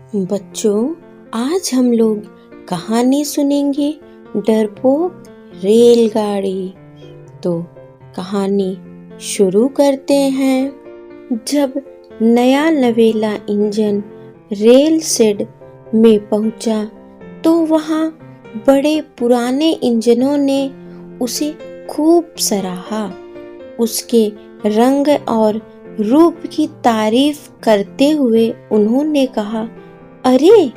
बच्चों, आज हम लोग कहानी सुनेंगे डरपोक रेलगाड़ी। तो कहानी शुरू करते हैं। जब नया नवेला इंजन रेल शेड में पहुंचा तो वहां बड़े पुराने इंजनों ने उसे खूब सराहा। उसके रंग और रूप की तारीफ करते हुए उन्होंने कहा, अरे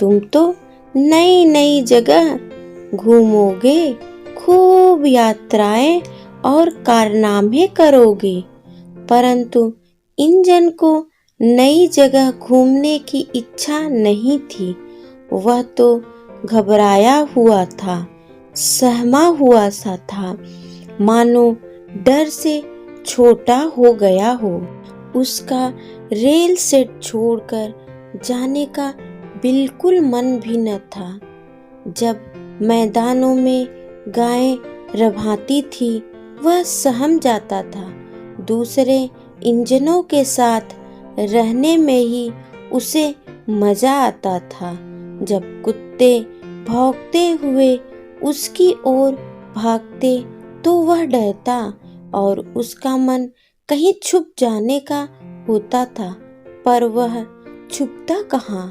तुम तो नई नई जगह घूमोगे, खूब यात्राएं और कारनामे करोगे। परंतु इंजन को नई जगह घूमने की इच्छा नहीं थी। वह तो घबराया हुआ था, सहमा हुआ सा था, मानो डर से छोटा हो गया हो। उसका रेल सेट छोड़कर जाने का बिल्कुल मन भी न था। जब मैदानों में गायें रभाती थी, वह सहम जाता था। दूसरे इंजनों के साथ रहने में ही उसे मजा आता था। जब कुत्ते भौंकते हुए उसकी ओर भागते तो वह डरता और उसका मन कहीं छुप जाने का होता था, पर वह छुपता कहाँ,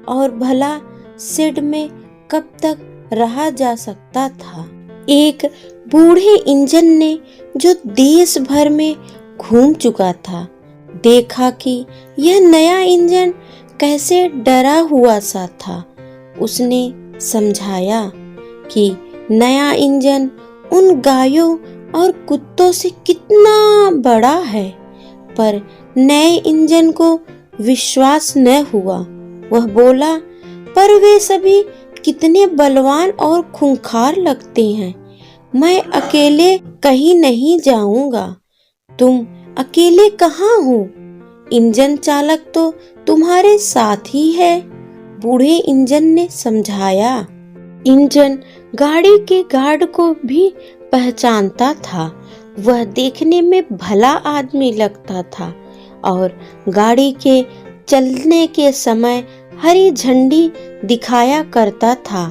और भला शेड में कब तक रहा जा सकता था। एक बूढ़े इंजन ने, जो देश भर में घूम चुका था, देखा कि यह नया इंजन कैसे डरा हुआ सा था। उसने समझाया कि नया इंजन उन गायों और कुत्तों से कितना बड़ा है, पर नए इंजन को विश्वास न हुआ। वह बोला, पर वे सभी कितने बलवान और खूंखार लगते हैं। मैं अकेले कहीं नहीं जाऊंगा। तुम अकेले कहाँ हो? इंजन चालक तो तुम्हारे साथ ही है, बूढ़े इंजन ने समझाया। इंजन गाड़ी के गार्ड को भी पहचानता था। वह देखने में भला आदमी लगता था और गाड़ी के चलने के समय हरी झंडी दिखाया करता था।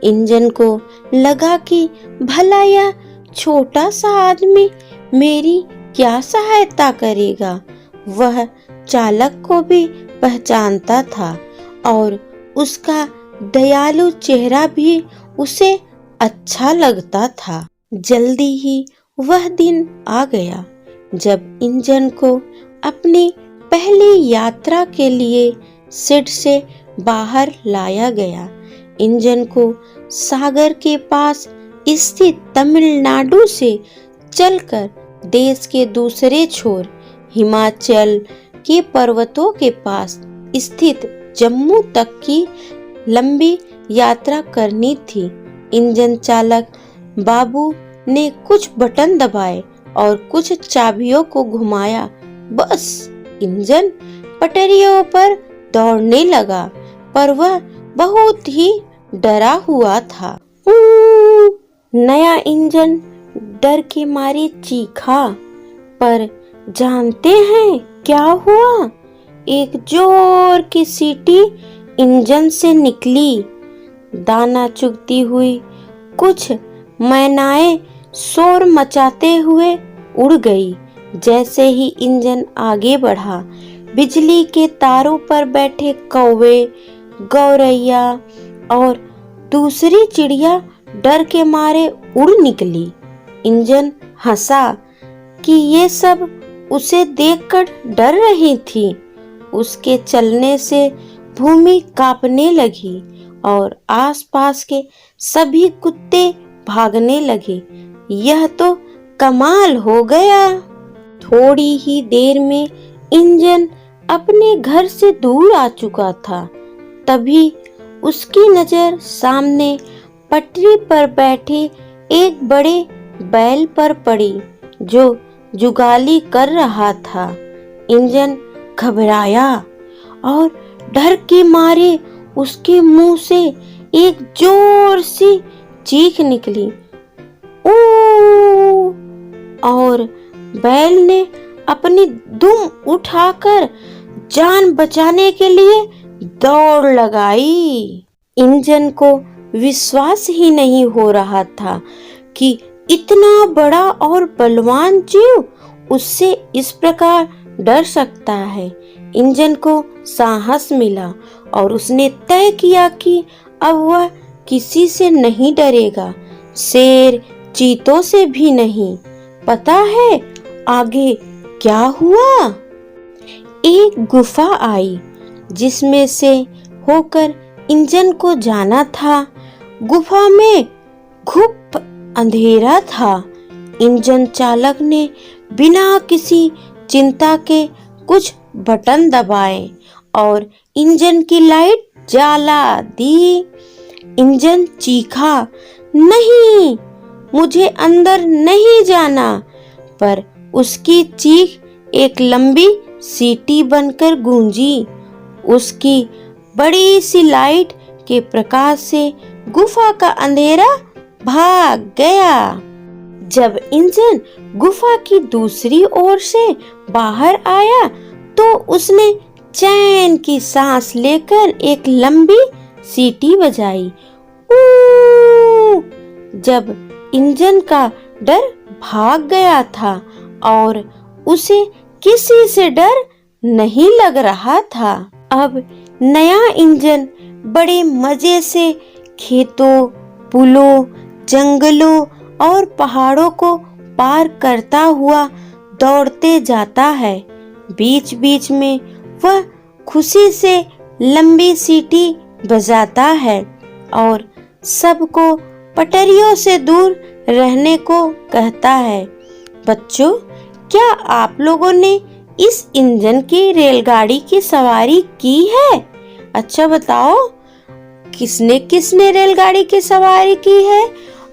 इंजन को लगा कि भला यह छोटा सा आदमी मेरी क्या सहायता करेगा। वह चालक को भी पहचानता था और उसका दयालु चेहरा भी उसे अच्छा लगता था। जल्दी ही वह दिन आ गया जब इंजन को अपनी पहली यात्रा के लिए शेड से बाहर लाया गया। इंजन को सागर के पास स्थित तमिलनाडु से चलकर देश के दूसरे छोर हिमाचल के पर्वतों के पास स्थित जम्मू तक की लंबी यात्रा करनी थी। इंजन चालक बाबू ने कुछ बटन दबाए और कुछ चाबियों को घुमाया। बस इंजन पटरियों पर दौड़ने लगा, पर वह बहुत ही डरा हुआ था। नया इंजन डर के मारे चीखा, पर जानते हैं क्या हुआ? एक जोर की सीटी इंजन से निकली। दाना चुगती हुई कुछ मैनाएं शोर मचाते हुए उड़ गई। जैसे ही इंजन आगे बढ़ा, बिजली के तारों पर बैठे कौवे, गौरैया और दूसरी चिड़िया डर के मारे उड़ निकली। इंजन हंसा कि ये सब उसे देखकर डर रही थी। उसके चलने से भूमि कांपने लगी और आसपास के सभी कुत्ते भागने लगे। यह तो कमाल हो गया। थोड़ी ही देर में इंजन अपने घर से दूर आ चुका था। तभी उसकी नजर सामने पटरी पर बैठे एक बड़े बैल पर पड़ी, जो जुगाली कर रहा था। इंजन घबराया और डर के मारे उसके मुंह से एक जोर सी चीख निकली। ओ! और बैल ने अपनी दुम उठाकर जान बचाने के लिए दौड़ लगाई। इंजन को विश्वास ही नहीं हो रहा था कि इतना बड़ा और बलवान जीव उससे इस प्रकार डर सकता है। इंजन को साहस मिला और उसने तय किया कि अब वह किसी से नहीं डरेगा, शेर चीतों से भी नहीं। पता है आगे क्या हुआ? एक गुफा आई जिसमें से होकर इंजन को जाना था। गुफा में घुप अंधेरा था। इंजन चालक ने बिना किसी चिंता के कुछ बटन दबाए और इंजन की लाइट जला दी। इंजन चीखा, नहीं, मुझे अंदर नहीं जाना। पर उसकी चीख एक लंबी सीटी बनकर गूंजी। उसकी बड़ी सी लाइट के प्रकाश से गुफा का अंधेरा भाग गया। जब इंजन गुफा की दूसरी ओर से बाहर आया तो उसने चैन की सांस लेकर एक लंबी सीटी बजाई। ऊ! जब इंजन का डर भाग गया था और उसे किसी से डर नहीं लग रहा था। अब नया इंजन बड़े मजे से खेतों, पुलों, जंगलों और पहाड़ों को पार करता हुआ दौड़ते जाता है। बीच बीच में वह खुशी से लंबी सीटी बजाता है और सबको पटरियों से दूर रहने को कहता है। बच्चों, क्या आप लोगों ने इस इंजन की रेलगाड़ी की सवारी की है? अच्छा बताओ, किसने किसने रेलगाड़ी की सवारी की है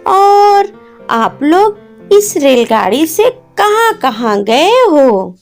और आप लोग इस रेलगाड़ी से कहाँ कहाँ गए हो?